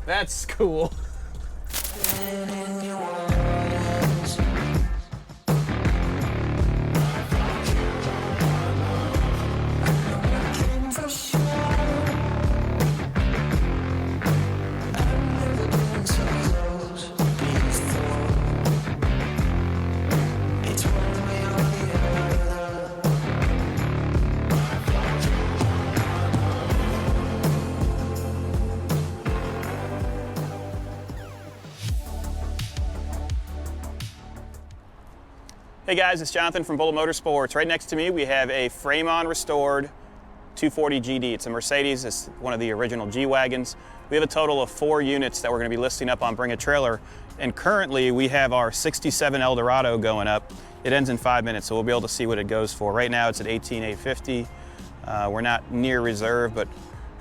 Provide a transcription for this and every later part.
That's cool. Hey guys, it's Jonathan from Bullet Motorsports. Right next to me we have a frame-on restored 240 GD. It's a Mercedes, it's one of the original G-Wagons. We have a total of 4 units that we're going to be listing up on Bring a Trailer, and currently we have our 67 Eldorado going up. It ends in 5 minutes, so we'll be able to see what it goes for. Right now it's at $18,850. We're not near reserve, but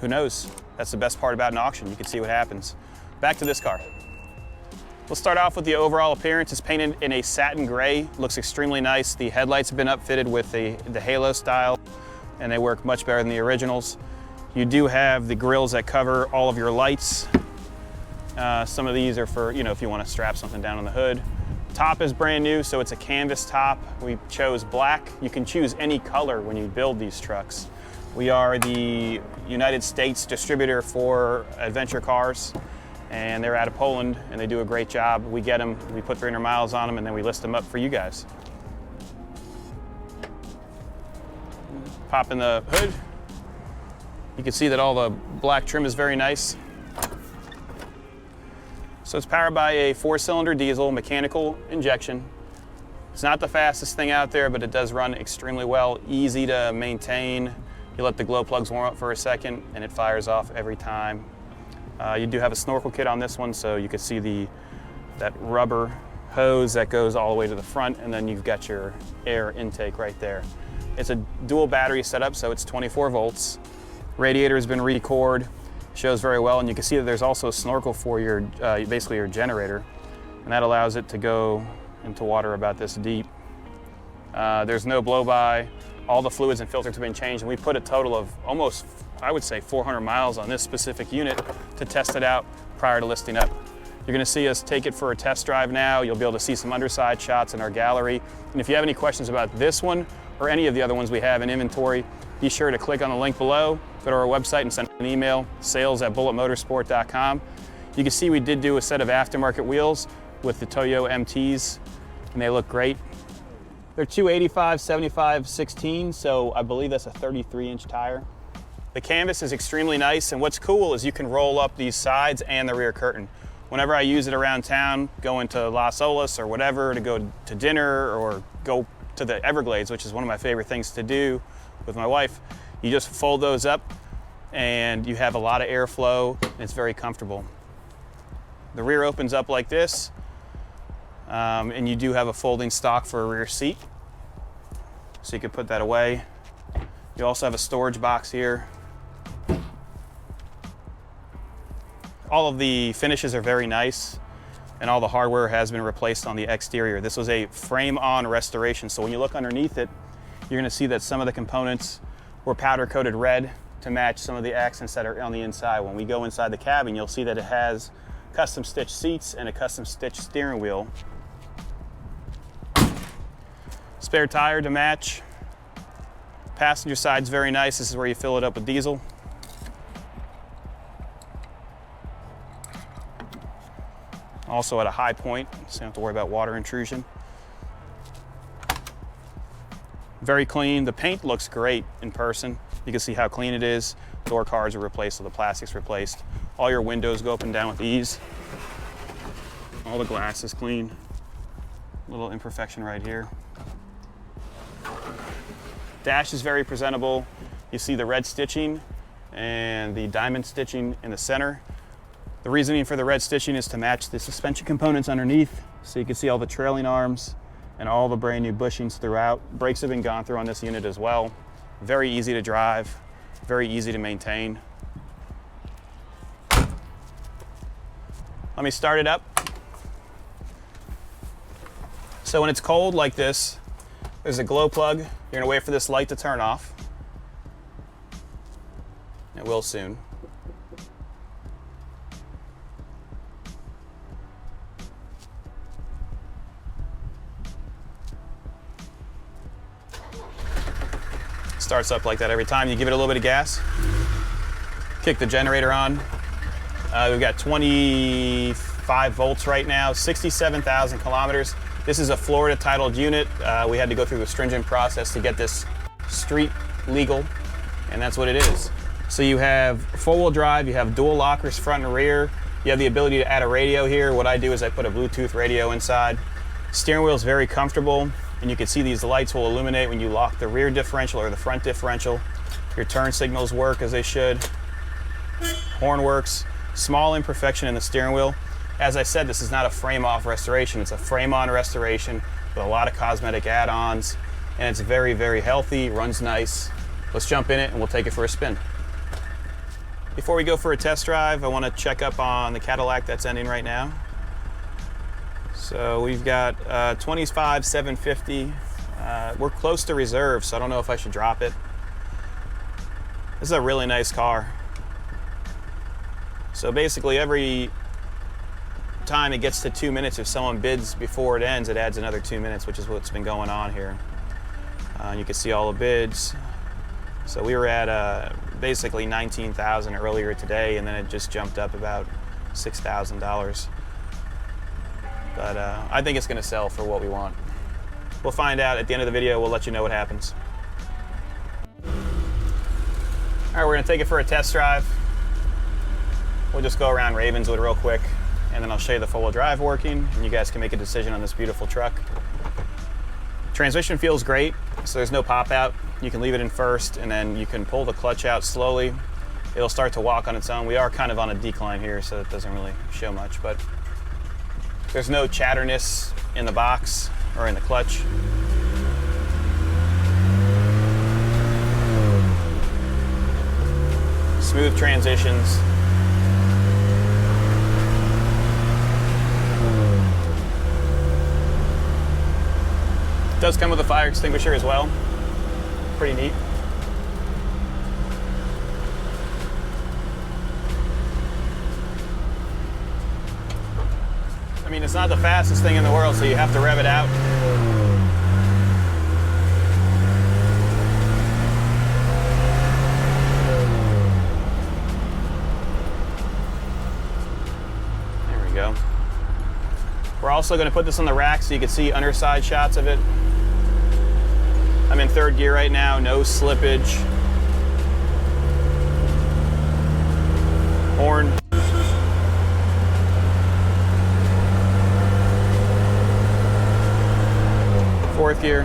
who knows? That's the best part about an auction. You can see what happens. Back to this car. We'll start off with the overall appearance. It's painted in a satin gray, looks extremely nice. The headlights have been upfitted with the halo style, and they work much better than the originals. You do have the grills that cover all of your lights. Some of these are for, you know, if you want to strap something down on the hood. Top is brand new, so it's a canvas top. We chose black. You can choose any color when you build these trucks. We are the United States distributor for adventure cars, and they're out of Poland, and they do a great job. We get them, we put 300 miles on them, and then we list them up for you guys. Pop in the hood. You can see that all the black trim is very nice. So it's powered by a 4-cylinder diesel mechanical injection. It's not the fastest thing out there, but it does run extremely well, easy to maintain. You let the glow plugs warm up for a second, and it fires off every time. You do have a snorkel kit on this one, so you can see that rubber hose that goes all the way to the front, and then you've got your air intake right there. It's a dual battery setup, so it's 24 volts. Radiator has been recored, shows very well, and you can see that there's also a snorkel for your basically your generator, and that allows it to go into water about this deep. There's no blow-by. All the fluids and filters have been changed, and we put a total of almost, I would say, 400 miles on this specific unit to test it out prior to listing up. You're gonna see us take it for a test drive now. You'll be able to see some underside shots in our gallery. And if you have any questions about this one or any of the other ones we have in inventory, be sure to click on the link below, go to our website and send an email, sales@bulletmotorsport.com. You can see we did do a set of aftermarket wheels with the Toyo MTs, and they look great. They're 285, 75, 16, so I believe that's a 33-inch tire. The canvas is extremely nice, and what's cool is you can roll up these sides and the rear curtain. Whenever I use it around town, going to Las Olas or whatever, to go to dinner or go to the Everglades, which is one of my favorite things to do with my wife, you just fold those up and you have a lot of airflow, and it's very comfortable. The rear opens up like this, and you do have a folding stock for a rear seat, so you can put that away. You also have a storage box here. All of the finishes are very nice, and all the hardware has been replaced on the exterior. This was a frame-on restoration, so when you look underneath it, you're gonna see that some of the components were powder-coated red to match some of the accents that are on the inside. When we go inside the cabin, you'll see that it has custom-stitched seats and a custom-stitched steering wheel. Spare tire to match. Passenger side's very nice. This is where you fill it up with diesel. Also at a high point, so you don't have to worry about water intrusion. Very clean. The paint looks great in person. You can see how clean it is. Door cards are replaced, so the plastic's replaced. All your windows go up and down with ease. All the glass is clean. Little imperfection right here. Dash is very presentable. You see the red stitching and the diamond stitching in the center. The reasoning for the red stitching is to match the suspension components underneath, so you can see all the trailing arms and all the brand new bushings throughout. Brakes have been gone through on this unit as well. Very easy to drive, very easy to maintain. Let me start it up. So when it's cold like this, there's a glow plug. You're gonna wait for this light to turn off. It will soon. Starts up like that every time. You give it a little bit of gas. Kick the generator on. We've got 25 volts right now, 67,000 kilometers. This is a Florida titled unit. We had to go through the stringent process to get this street legal, and that's what it is. So you have four-wheel drive, you have dual lockers front and rear. You have the ability to add a radio here. What I do is I put a Bluetooth radio inside. Steering wheel is very comfortable, and you can see these lights will illuminate when you lock the rear differential or the front differential. Your turn signals work as they should. Horn works. Small imperfection in the steering wheel. As I said, this is not a frame-off restoration. It's a frame-on restoration with a lot of cosmetic add-ons, and it's very, very healthy, runs nice. Let's jump in it and we'll take it for a spin. Before we go for a test drive, I want to check up on the Cadillac that's ending right now. So we've got 25,750. We're close to reserve, so I don't know if I should drop it. This is a really nice car. So basically every time it gets to 2 minutes, if someone bids before it ends, it adds another 2 minutes, which is what's been going on here. You can see all the bids. So we were at basically 19,000 earlier today, and then it just jumped up about $6,000. But I think it's going to sell for what we want. We'll find out at the end of the video. We'll let you know what happens. All right, we're going to take it for a test drive. We'll just go around Ravenswood real quick, and then I'll show you the four-wheel drive working, and you guys can make a decision on this beautiful truck. Transmission feels great, so there's no pop out. You can leave it in first, and then you can pull the clutch out slowly. It'll start to walk on its own. We are kind of on a decline here, so it doesn't really show much, but there's no chatterness in the box or in the clutch. Smooth transitions. It does come with a fire extinguisher as well. Pretty neat. I mean, it's not the fastest thing in the world, so you have to rev it out. There we go. We're also going to put this on the rack so you can see underside shots of it. I'm in third gear right now, no slippage. Horn. Fourth gear.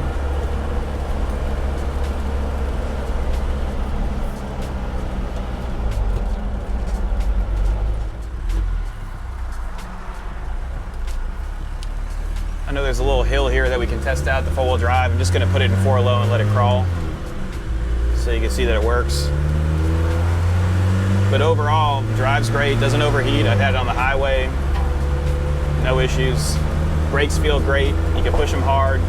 I know there's a little hill here that we can test out the four-wheel drive. I'm just going to put it in 4-low and let it crawl so you can see that it works. But overall, the drive's great, doesn't overheat. I've had it on the highway, no issues. Brakes feel great, you can push them hard.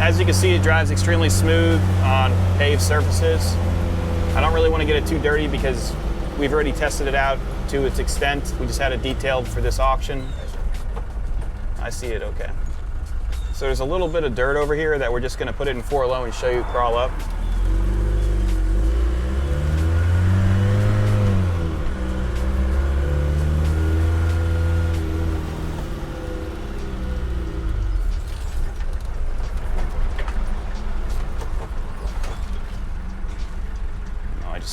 As you can see, it drives extremely smooth on paved surfaces. I don't really want to get it too dirty because we've already tested it out to its extent. We just had it detailed for this auction. I see it okay. So there's a little bit of dirt over here that we're just going to put it in 4-low and show you crawl up.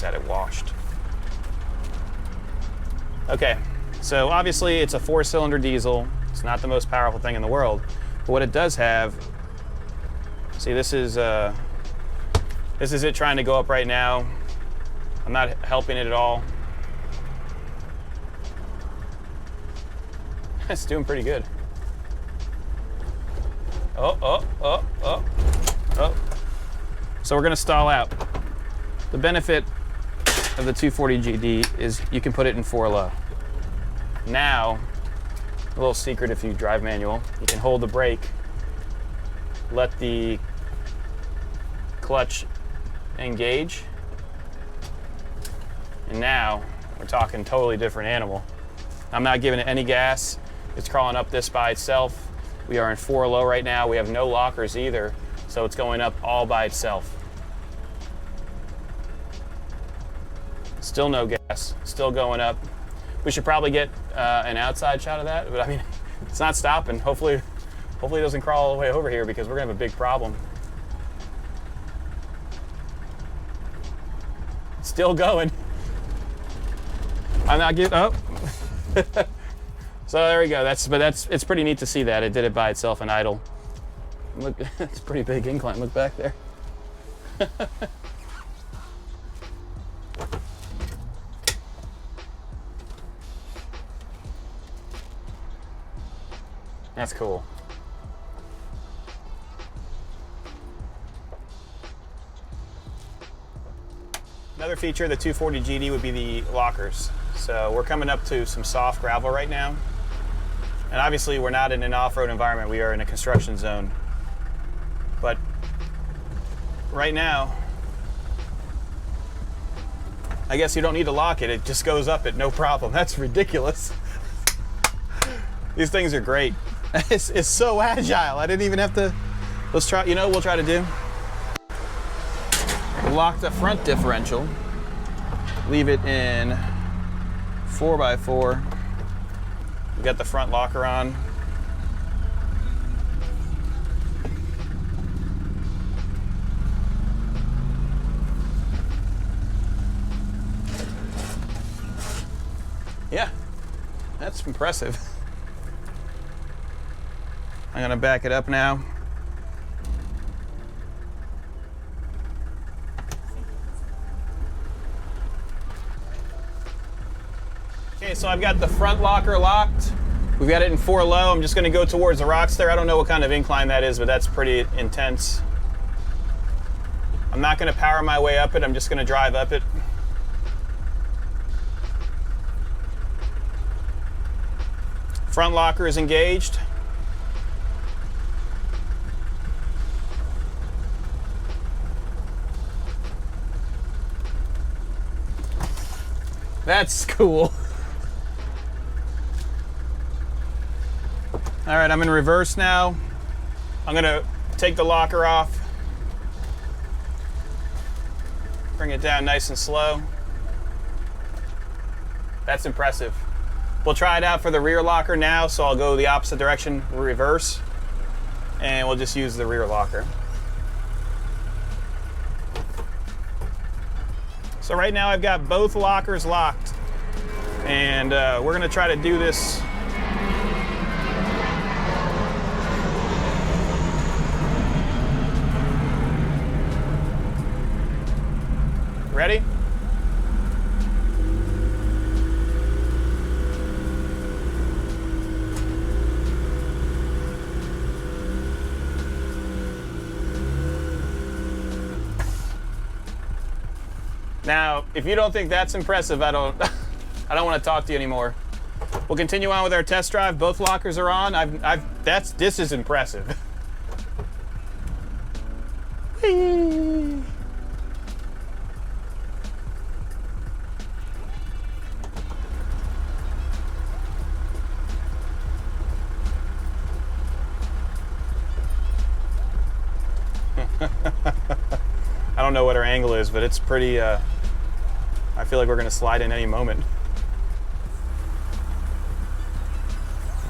Had it washed. Okay, so obviously it's a 4-cylinder diesel. It's not the most powerful thing in the world, but what it does have, see, this is it trying to go up right now. I'm not helping it at all. It's doing pretty good. Oh. So we're gonna stall out. The benefit of the 240 GD is you can put it in 4-low. Now, a little secret if you drive manual, you can hold the brake, let the clutch engage, and now we're talking totally different animal. I'm not giving it any gas. It's crawling up this by itself. We are in 4 low right now. We have no lockers either, so it's going up all by itself. Still no gas, still going up. We should probably get an outside shot of that, but I mean, it's not stopping. Hopefully it doesn't crawl all the way over here because we're gonna have a big problem. Still going. I'm not getting, oh. So there we go, it's pretty neat to see that. It did it by itself in idle. Look, it's a pretty big incline, look back there. That's cool. Another feature of the 240 GD would be the lockers. So we're coming up to some soft gravel right now. And obviously we're not in an off-road environment, we are in a construction zone. But right now, I guess you don't need to lock it, it just goes up it, no problem. That's ridiculous. These things are great. It's so agile. I didn't even have to, let's try, you know what we'll try to do? Lock the front differential, leave it in 4x4. We got the front locker on. Yeah, that's impressive. I'm gonna back it up now. Okay, so I've got the front locker locked. We've got it in 4 low. I'm just gonna go towards the rocks there. I don't know what kind of incline that is, but that's pretty intense. I'm not gonna power my way up it. I'm just gonna drive up it. Front locker is engaged. That's cool. All right, I'm in reverse now. I'm gonna take the locker off. Bring it down nice and slow. That's impressive. We'll try it out for the rear locker now, so I'll go the opposite direction, reverse, and we'll just use the rear locker. So right now I've got both lockers locked, and we're gonna try to do this. Ready? Now, if you don't think that's impressive, I don't want to talk to you anymore. We'll continue on with our test drive. Both lockers are on. This is impressive. Whee! I don't know what our angle is, but it's pretty, I feel like we're gonna slide in any moment.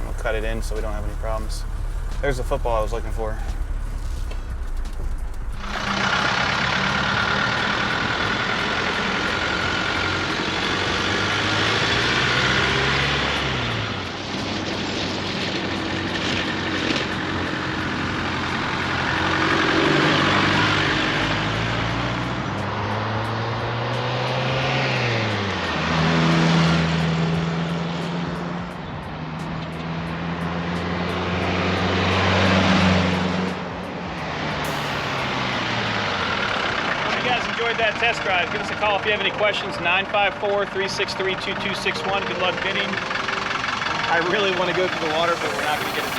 We'll cut it in so we don't have any problems. There's the football I was looking for. That test drive. Give us a call if you have any questions. 954-363-2261. Good luck bidding. I really want to go through the water, but we're not going to get it.